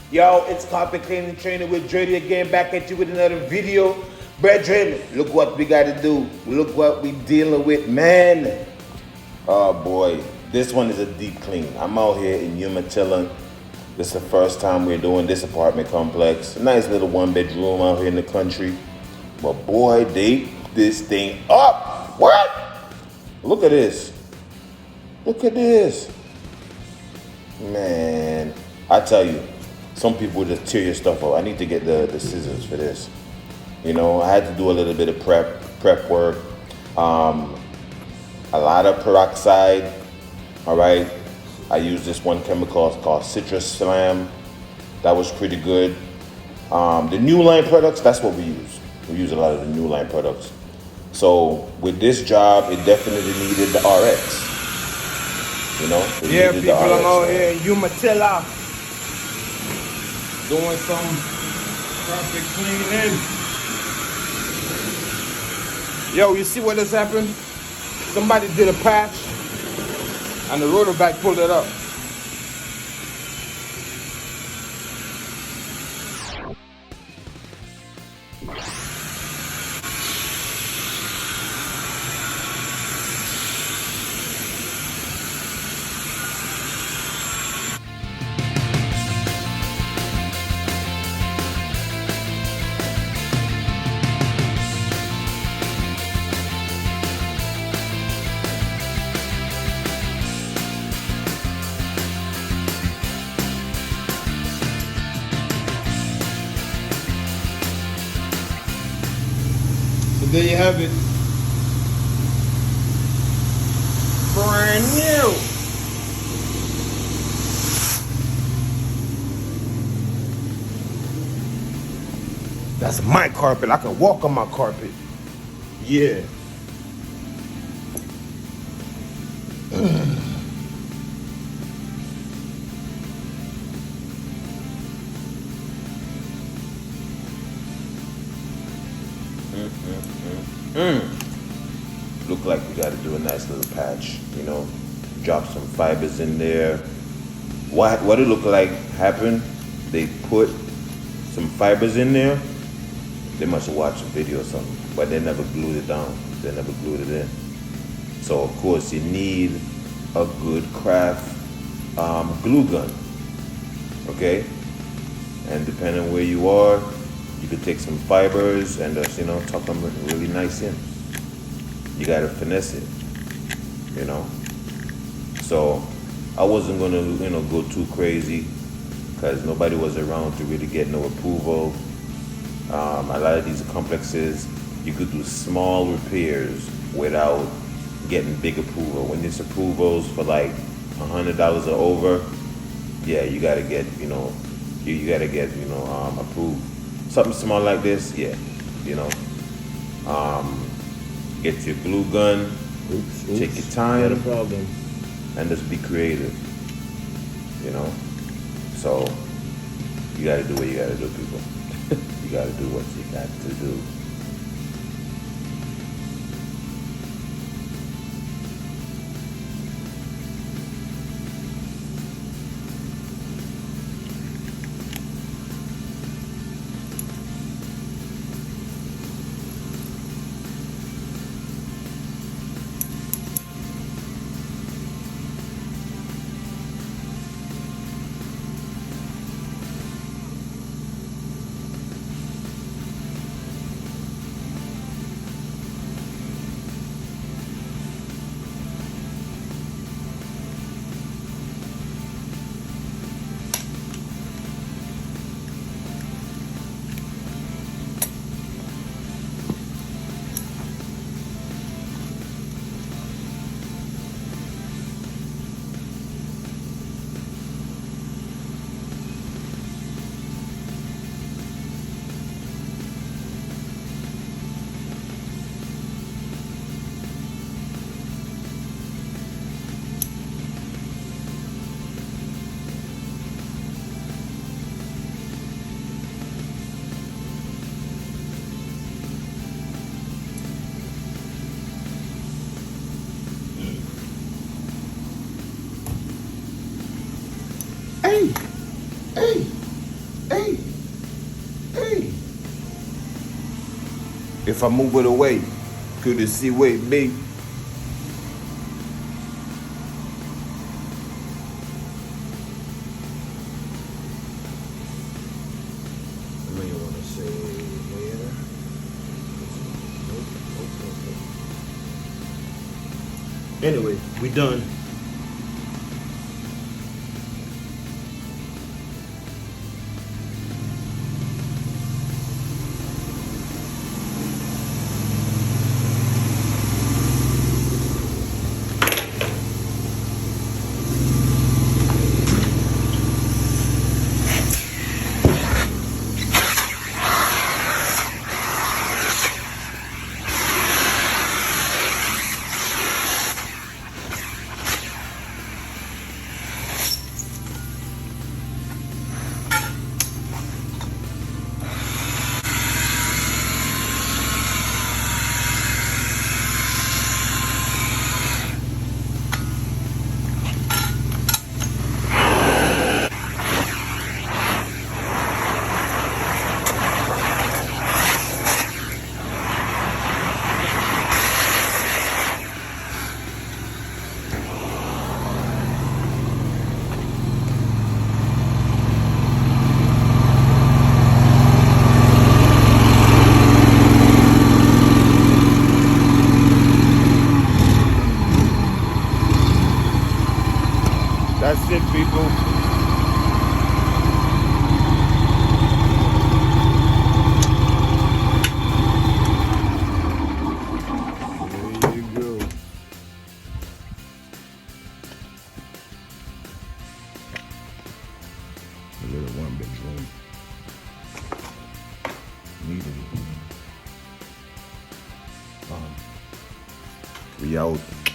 Yo, it's carpet cleaning training with Dreddy again, back at you with another video. Brethren, look what we gotta do. Look what we dealing with, man. Oh boy, this one is a deep clean. I'm out here in Umatilla. This is the first time we're doing this apartment complex. A nice little 1-bedroom out here in the country. But boy, they put this thing up. What? Look at this. Look at this. Man, I tell you, some people just tear your stuff up. I need to get the scissors for this. You know, I had to do a little bit of prep work. A lot of peroxide. All right. I used this one chemical called Citrus Slam. That was pretty good. The New Line products, that's what we use. We use a lot of the New Line products. So with this job, it definitely needed the RX. You know? Yeah, people, I'm out here in Umatilla doing some carpet cleaning. Yo, you see what has happened? Somebody did a patch and the Roto Vac pulled it up. So there you have it. Brand new. That's my carpet. I can walk on my carpet. Yeah. Look like we got to do a nice little patch, you know, drop some fibers in there. What it looked like happened, they put some fibers in there. They must have watched a video or something, but they never glued it down. They never glued it in. So of course you need a good craft glue gun, okay? And depending on where you are, you could take some fibers and just, you know, tuck them really nice in. You gotta finesse it, you know. So I wasn't gonna, you know, go too crazy because nobody was around to really get no approval. A lot of these complexes, you could do small repairs without getting big approval. When it's approvals for like $100 or over, yeah, you gotta get, you know, you gotta get, you know, approved. Something small like this, yeah, you know. Get your glue gun, take your time, Not a problem. and just be creative, you know. So you gotta do what you gotta do, people. You gotta do what you got to do. Hey, hey, if I move it away, could you see where it be? I may want to say here. Nope. Anyway, we done. That's it, people. There you go. A little one bedroom. Needed it. We out.